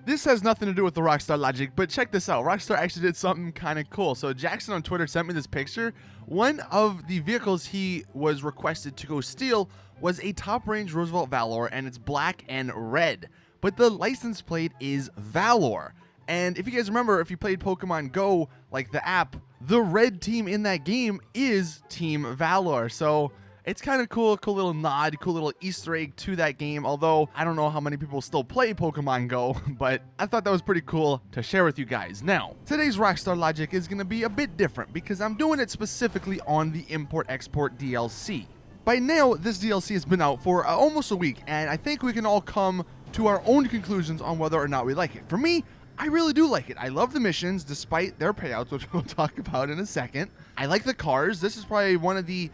This has nothing to do with the Rockstar logic, but check this out. Rockstar actually did something kind of cool. So Jackson on Twitter sent me this picture. One of the vehicles he was requested to go steal was a top-range Roosevelt Valor, and it's black and red. But the license plate is Valor. And if you guys remember, if you played Pokemon Go, like the app, the red team in that game is Team Valor. So it's kind of cool little nod, cool little Easter egg to that game. Although I don't know how many people still play Pokemon Go, but I thought that was pretty cool to share with you guys. Now, today's Rockstar logic is going to be a bit different because I'm doing it specifically on the import-export DLC. By now, this DLC has been out for almost a week, and I think we can all come to our own conclusions on whether or not we like it. For me, I really do like it. I love the missions despite their payouts, which we'll talk about in a second. I like the cars. This is probably one of the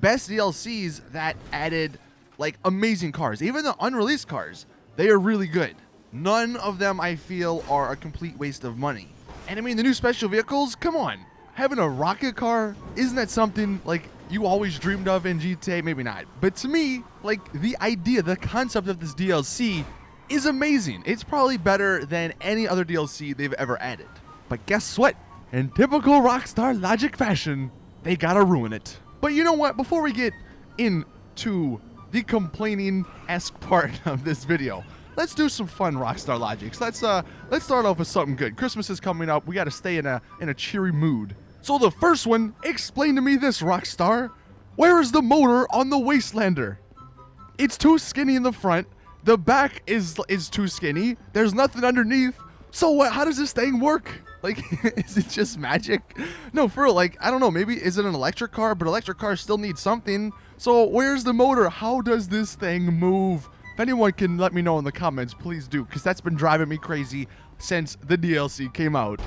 best DLCs that added like amazing cars. Even the unreleased cars, they are really good. None of them I feel are a complete waste of money. And I mean, the new special vehicles, come on. Having a rocket car, isn't that something like you always dreamed of in GTA? Maybe not. But to me, like the idea, the concept of this DLC is amazing. It's probably better than any other DLC they've ever added. But guess what? In typical Rockstar logic fashion, they gotta ruin it. But you know what? Before we get into the complaining-esque part of this video, let's do some fun Rockstar logics. Let's start off with something good. Christmas is coming up. We gotta stay in a cheery mood. So the first one, explain to me this, Rockstar. Where is the motor on the Wastelander? It's too skinny in the front. The back is too skinny. There's nothing underneath. So what? How does this thing work? Like, is it just magic? No, for real, like, I don't know. Maybe is it an electric car? But electric cars still need something. So where's the motor? How does this thing move? If anyone can let me know in the comments, please do. Because that's been driving me crazy since the DLC came out.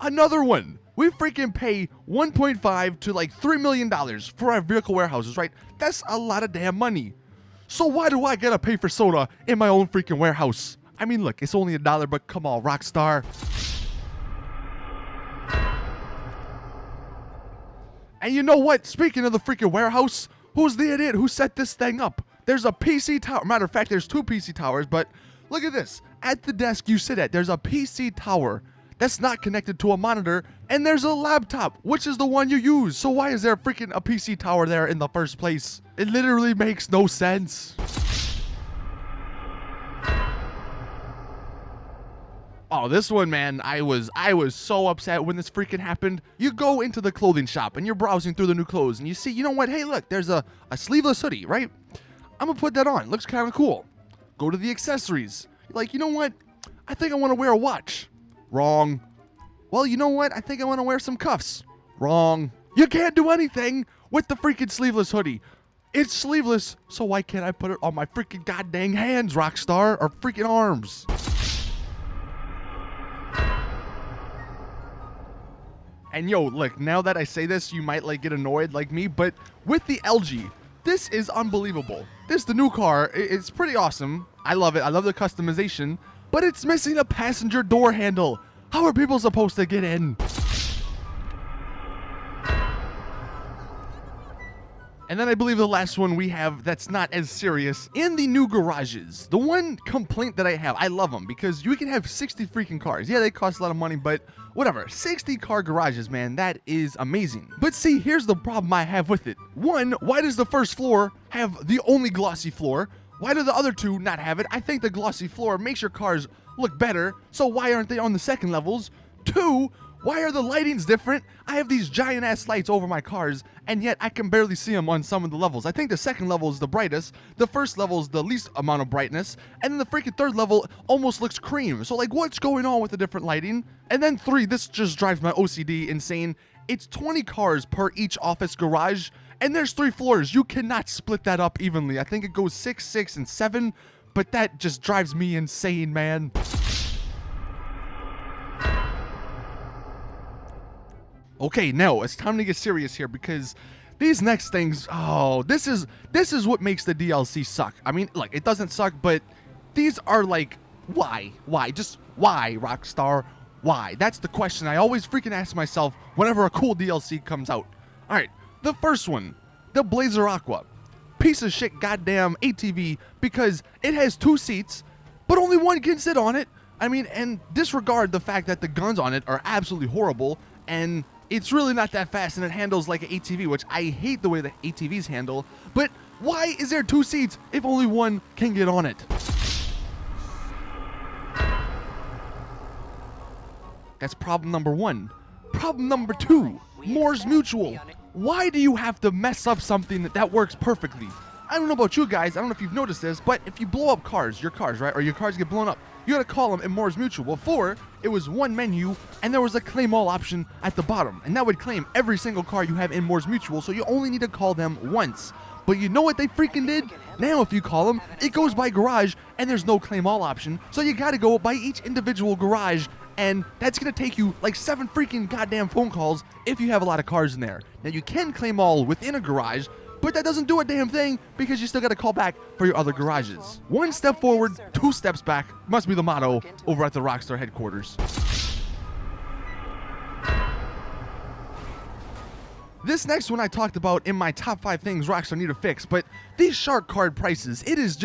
Another one. We freaking pay $1.5 to like $3 million for our vehicle warehouses, right? That's a lot of damn money. So why do I gotta pay for soda in my own freaking warehouse? I mean, look, it's only $1, but come on, Rockstar. And you know what? Speaking of the freaking warehouse, who's the idiot who set this thing up? There's a PC tower. Matter of fact, there's 2 PC towers, but look at this. At the desk you sit at, there's a PC tower that's not connected to a monitor, and there's a laptop, which is the one you use. So why is there freaking a PC tower there in the first place? It literally makes no sense. Oh, this one, man, I was so upset when this freaking happened. You go into the clothing shop and you're browsing through the new clothes and you see, you know what? Hey, look, there's a sleeveless hoodie, right? I'm gonna put that on. Looks kind of cool. Go to the accessories. You're like, you know what? I think I want to wear a watch. Wrong. Well, you know what? I think I want to wear some cuffs. Wrong. You can't do anything with the freaking sleeveless hoodie. It's sleeveless, so why can't I put it on my freaking goddamn hands, Rockstar, or freaking arms? And yo, look, now that I say this, you might like get annoyed like me, but with the LG, this is unbelievable. This, the new car, it's pretty awesome. I love it. I love the customization. But it's missing a passenger door handle. How are people supposed to get in? And then I believe the last one we have that's not as serious. In the new garages, the one complaint that I have, I love them because you can have 60 freaking cars. Yeah, they cost a lot of money, but whatever. 60 car garages, man, that is amazing. But see, here's the problem I have with it. One, why does the first floor have the only glossy floor? Why do the other 2 not have it? I think the glossy floor makes your cars look better, so why aren't they on the second levels? 2, why are the lightings different? I have these giant ass lights over my cars, and yet I can barely see them on some of the levels. I think the second level is the brightest, the first level is the least amount of brightness, and then the freaking third level almost looks cream. So like, what's going on with the different lighting? And then 3, this just drives my OCD insane. It's 20 cars per each office garage, and there's 3 floors. You cannot split that up evenly. I think it goes 6, 6, and 7, but that just drives me insane, man. Okay, now it's time to get serious here because these next things, oh, this is what makes the DLC suck. I mean, look, it doesn't suck, but these are like, why? Just why, Rockstar? Why? That's the question I always freaking ask myself whenever a cool DLC comes out. All right. The first one, the Blazer Aqua. piece of shit goddamn ATV because it has 2 seats, but only one can sit on it. I mean, and disregard the fact that the guns on it are absolutely horrible, and it's really not that fast, and it handles like an ATV, which I hate the way that ATVs handle. But why is there 2 seats if only one can get on it? That's problem number 1. Problem number 2, Moore's Mutual. Why do you have to mess up something that works perfectly? I don't know about you guys, I don't know if you've noticed this, but if you blow up your cars, right, or your cars get blown up, you gotta call them in Moore's Mutual. Before, it was one menu, and there was a claim all option at the bottom, and that would claim every single car you have in Moore's Mutual, so you only need to call them once. But you know what they freaking did? Now if you call them, it goes by garage, and there's no claim all option, so you gotta go by each individual garage, and that's gonna take you like 7 freaking goddamn phone calls if you have a lot of cars in there. Now you can claim all within a garage, but that doesn't do a damn thing because you still gotta call back for your other garages. 1 step forward, 2 steps back must be the motto over at the Rockstar headquarters. This next one I talked about in my top 5 things Rockstar need to fix, but these shark card prices, it is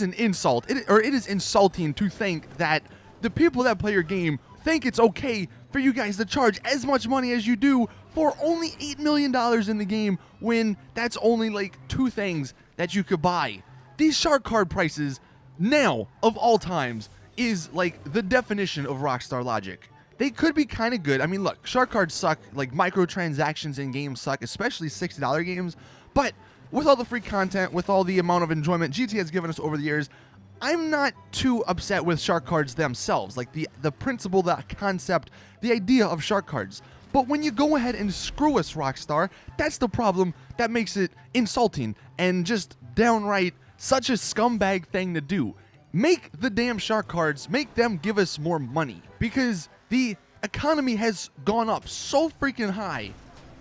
an insult. It is insulting to think that the people that play your game think it's okay for you guys to charge as much money as you do for only $8 million in the game when that's only like 2 things that you could buy. These shark card prices, now of all times, is like the definition of Rockstar logic. They could be kind of good. I mean, look, shark cards suck, like microtransactions in games suck, especially $60 games, but with all the free content, with all the amount of enjoyment GTA has given us over the years, I'm not too upset with shark cards themselves, like the principle, the concept, the idea of shark cards. But when you go ahead and screw us, Rockstar, that's the problem that makes it insulting and just downright such a scumbag thing to do. Make the damn shark cards, make them give us more money, because the economy has gone up so freaking high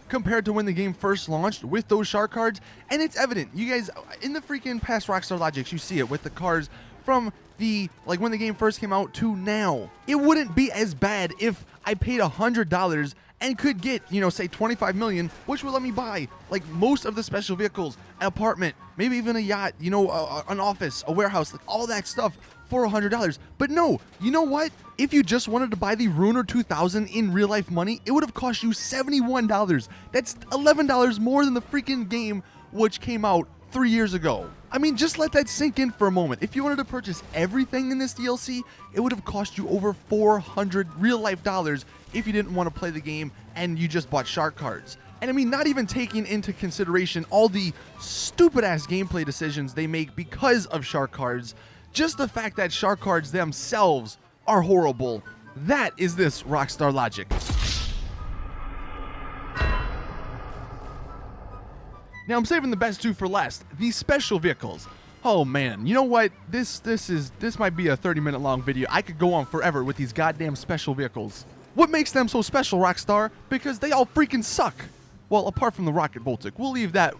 compared to when the game first launched with those shark cards, and it's evident. You guys, in the freaking past Rockstar Logics, you see it with the cars from the, like when the game first came out to now. It wouldn't be as bad if I paid $100 and could get, you know, say 25 million, which would let me buy like most of the special vehicles, an apartment, maybe even a yacht, you know, an office, a warehouse, like all that stuff for $100. But no, you know what? If you just wanted to buy the Ruiner 2000 in real life money, it would have cost you $71. That's $11 more than the freaking game, which came out 3 years ago. I mean, just let that sink in for a moment. If you wanted to purchase everything in this DLC, it would have cost you over $400 real life dollars if you didn't want to play the game and you just bought shark cards. And I mean, not even taking into consideration all the stupid ass gameplay decisions they make because of shark cards, just the fact that shark cards themselves are horrible. That is this Rockstar logic. Now I'm saving the best 2 for last. These special vehicles. Oh man, you know what? This might be a 30-minute long video. I could go on forever with these goddamn special vehicles. What makes them so special, Rockstar? Because they all freaking suck. Well, apart from the Rocket Voltic, we'll leave that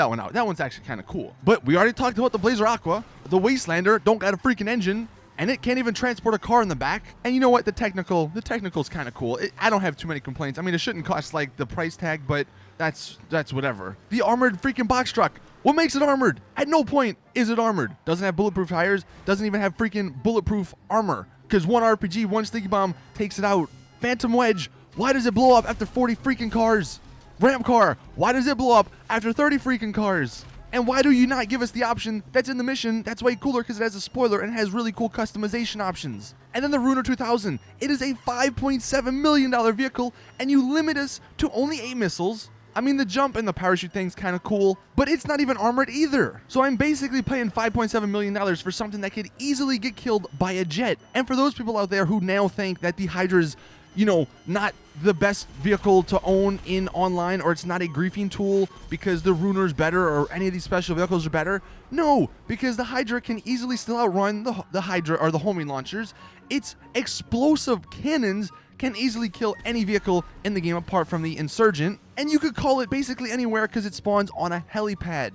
one out. That one's actually kind of cool. But we already talked about the Blazer Aqua. The Wastelander don't got a freaking engine, and it can't even transport a car in the back. And you know what? The technical's kind of cool. I don't have too many complaints. I mean, it shouldn't cost like the price tag, but that's whatever. The armored freaking box truck. What makes it armored? At no point is it armored. Doesn't have bulletproof tires. Doesn't even have freaking bulletproof armor. Because one RPG, one sticky bomb takes it out. Phantom Wedge. Why does it blow up after 40 freaking cars? Ramp car. Why does it blow up after 30 freaking cars? And why do you not give us the option that's in the mission that's way cooler because it has a spoiler and has really cool customization options? And then the Ruiner 2000. It is a $5.7 million vehicle, and you limit us to only 8 missiles. I mean, the jump and the parachute thing's kind of cool, but it's not even armored either. So I'm basically paying $5.7 million for something that could easily get killed by a jet. And for those people out there who now think that the Hydra's, you know, not the best vehicle to own in online, or it's not a griefing tool because the Ruiner's better or any of these special vehicles are better. No, because the Hydra can easily still outrun the Hydra or the homing launchers. Its explosive cannons can easily kill any vehicle in the game apart from the Insurgent, and you could call it basically anywhere because it spawns on a helipad.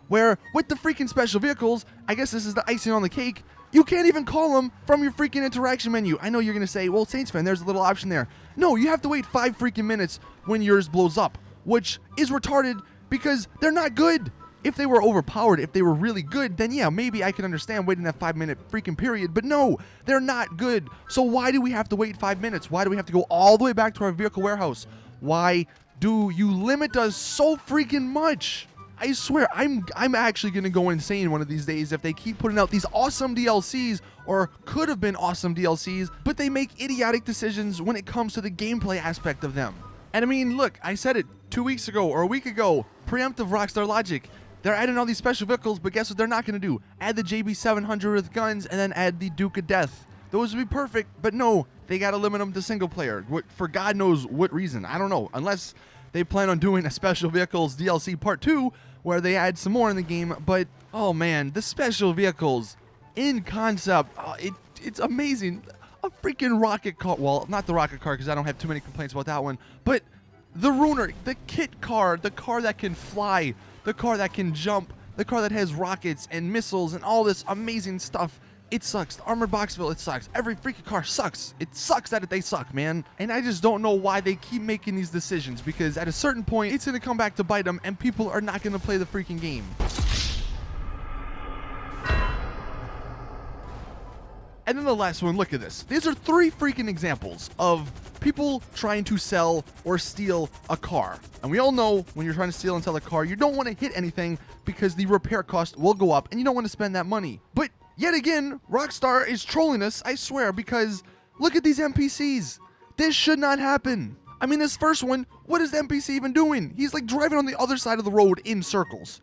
Where with the freaking special vehicles, I guess this is the icing on the cake, you can't even call them from your freaking interaction menu. I know you're gonna say, well, Saintsfan, there's a little option there. No, you have to wait 5 freaking minutes when yours blows up, which is retarded because they're not good. If they were overpowered, if they were really good, then yeah, maybe I can understand waiting that 5-minute freaking period. But no, they're not good. So why do we have to wait 5 minutes? Why do we have to go all the way back to our vehicle warehouse? Why do you limit us so freaking much? I swear, I'm actually going to go insane one of these days if they keep putting out these awesome DLCs, or could have been awesome DLCs, but they make idiotic decisions when it comes to the gameplay aspect of them. And I mean, look, I said it 2 weeks ago or a week ago, preemptive Rockstar logic. They're adding all these special vehicles, but guess what they're not going to do? Add the JB700 with guns and then add the Duke of Death. Those would be perfect, but no, they got to limit them to single player. For God knows what reason. I don't know, unless they plan on doing a special vehicles DLC part 2 where they add some more in the game. But oh man, the special vehicles in concept, it's amazing. A freaking rocket car, well, not the rocket car because I don't have too many complaints about that one, but the Ruiner, the kit car, the car that can fly, the car that can jump, the car that has rockets and missiles and all this amazing stuff. It sucks. The Armored Boxville, it sucks. Every freaking car sucks. It sucks that they suck, man. And I just don't know why they keep making these decisions, because at a certain point, it's going to come back to bite them, and people are not going to play the freaking game. And then the last one, look at this. These are 3 freaking examples of people trying to sell or steal a car. And we all know when you're trying to steal and sell a car, you don't want to hit anything because the repair cost will go up and you don't want to spend that money. But yet again, Rockstar is trolling us, I swear, because look at these NPCs. This should not happen. I mean, this first one, what is the NPC even doing? He's like driving on the other side of the road in circles.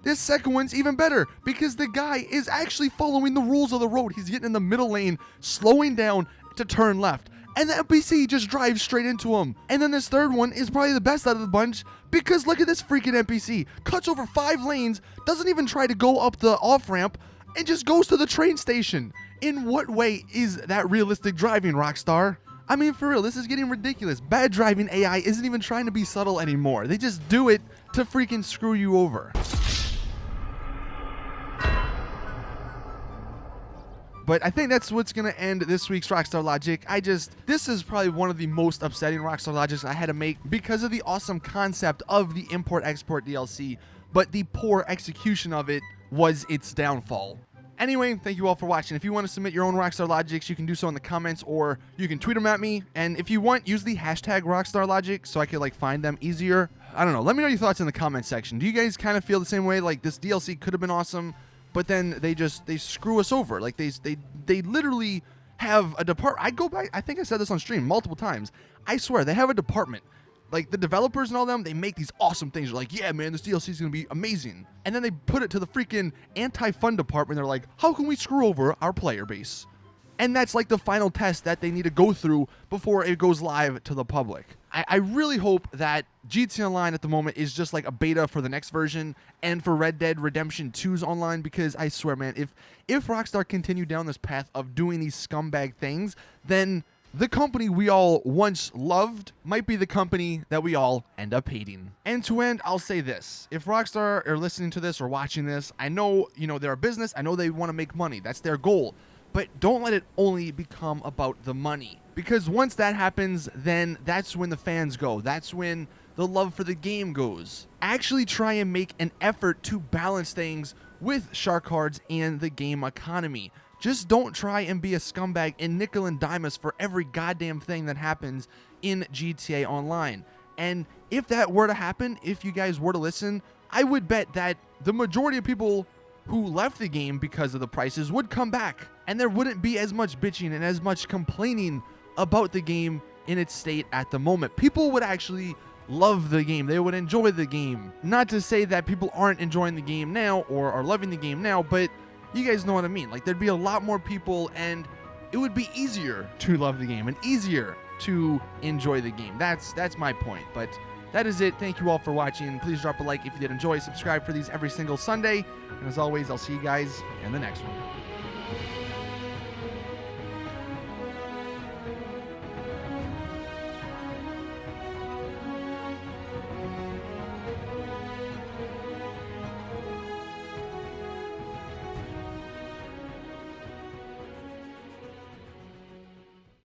This second one's even better because the guy is actually following the rules of the road. He's getting in the middle lane, slowing down to turn left, and the NPC just drives straight into him. And then this third one is probably the best out of the bunch because look at this freaking NPC. Cuts over 5 lanes, doesn't even try to go up the off-ramp, and just goes to the train station. In what way is that realistic driving, Rockstar? I mean, for real, this is getting ridiculous. Bad driving AI isn't even trying to be subtle anymore. They just do it to freaking screw you over. But I think that's what's going to end this week's Rockstar Logic. This is probably one of the most upsetting Rockstar Logics I had to make because of the awesome concept of the import-export DLC, but the poor execution of it was its downfall. Anyway, thank you all for watching. If you want to submit your own Rockstar Logics, you can do so in the comments, or you can tweet them at me. And if you want, use the hashtag Rockstar Logic so I could find them easier. I don't know. Let me know your thoughts in the comment section. Do you guys kind of feel the same way? Like this DLC could have been awesome, but then they screw us over. Like they literally have a department. I go back, I think I said this on stream multiple times. I swear they have a department. Like the developers and all them, they make these awesome things. They're like, yeah, man, this DLC is going to be amazing. And then they put it to the freaking anti-fun department. They're like, how can we screw over our player base? And that's like the final test that they need to go through before it goes live to the public. I really hope that GTA Online at the moment is just like a beta for the next version and for Red Dead Redemption 2's online, because I swear, man, if Rockstar continue down this path of doing these scumbag things, then the company we all once loved might be the company that we all end up hating. And to end, I'll say this. If Rockstar are listening to this or watching this, I know, they're a business. I know they want to make money. That's their goal. But don't let it only become about the money. Because once that happens, then that's when the fans go. That's when the love for the game goes. Actually try and make an effort to balance things with shark cards and the game economy. Just don't try and be a scumbag and nickel and dime us for every goddamn thing that happens in GTA Online. And if that were to happen, if you guys were to listen, I would bet that the majority of people who left the game because of the prices would come back. And there wouldn't be as much bitching and as much complaining about the game in its state at the moment. People would actually love the game. They would enjoy the game. Not to say that people aren't enjoying the game now or are loving the game now, but you guys know what I mean. Like, there'd be a lot more people and it would be easier to love the game and easier to enjoy the game. That's my point. But that is it. Thank you all for watching. Please drop a like if you did enjoy. Subscribe for these every single Sunday. And as always, I'll see you guys in the next one.